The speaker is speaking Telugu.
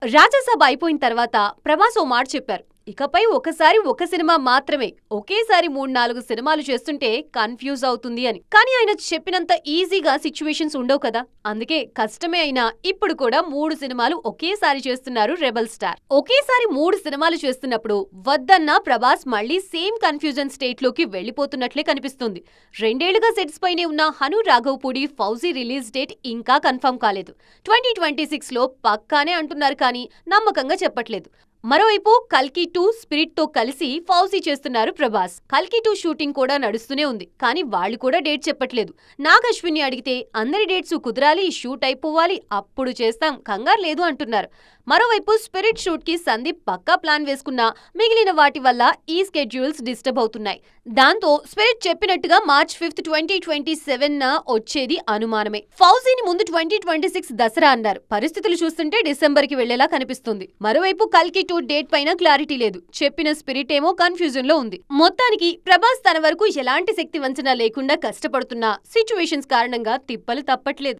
రాజాసాబ్ అయిపోయిన తర్వాత ప్రభాస్ ఓ మాట చెప్పారు. ఇకపై ఒకసారి ఒక సినిమా మాత్రమే ఒకేసారి 3-4 సినిమాలు చేస్తుంటే కన్ఫ్యూజ్ అవుతుంది అని. కానీ ఆయన చెప్పినంత ఈజీగా సిచ్యువేషన్స్ ఉండవు కదా. అందుకే కష్టమే అయినా ఇప్పుడు కూడా 3 సినిమాలు ఒకేసారి చేస్తున్నారు రెబల్ స్టార్. ఒకేసారి 3 సినిమాలు చేస్తున్నప్పుడు వద్దన్న ప్రభాస్ మళ్ళీ సేమ్ కన్ఫ్యూజన్ స్టేట్ లోకి వెళ్లిపోతున్నట్లే కనిపిస్తుంది. 2 ఏళ్లుగా సెట్స్ పైనే ఉన్న హను రాఘవపూడి ఫౌజీ రిలీజ్ డేట్ ఇంకా కన్ఫర్మ్ కాలేదు. 2026 లో పక్కానే అంటున్నారు కానీ నమ్మకంగా చెప్పట్లేదు. మరోవైపు కల్కి 2 స్పిరిట్ తో కలిసి ఫౌజీ చేస్తున్నారు ప్రభాస్. కల్కి 2 షూటింగ్ కూడా నడుస్తూనే ఉంది. కానీ వాళ్ళు కూడా డేట్ చెప్పట్లేదు. నాగ్ అశ్విన్ని అడిగితే అందరి డేట్స్ కుదరాలి, షూట్ అయిపోవాలి, అప్పుడు చేస్తాం, కంగారు లేదు అంటున్నారు. మరోవైపు స్పిరిట్ షూట్ కి సందీప్ పక్కా ప్లాన్ వేసుకున్నా మిగిలిన వాటి వల్ల ఈ స్కెడ్యూల్స్ డిస్టర్బ్ అవుతున్నాయి. దాంతో స్పిరిట్ చెప్పినట్టుగా March 5, 2027 వచ్చేది అనుమానమే. ఫౌజీని ముందు 2026 దసరా అన్నారు. పరిస్థితులు చూస్తుంటే డిసెంబర్ కి వెళ్లేలా కనిపిస్తుంది. మరోవైపు కల్కి 2 డేట్ పైన క్లారిటీ లేదు. చెప్పిన స్పిరిట్ ఏమో కన్ఫ్యూజన్ లో ఉంది. మొత్తానికి ప్రభాస్ తన వరకు ఎలాంటి శక్తి వంచన లేకుండా కష్టపడుతున్నా సిచ్యువేషన్స్ కారణంగా తిప్పలు తప్పట్లేదు.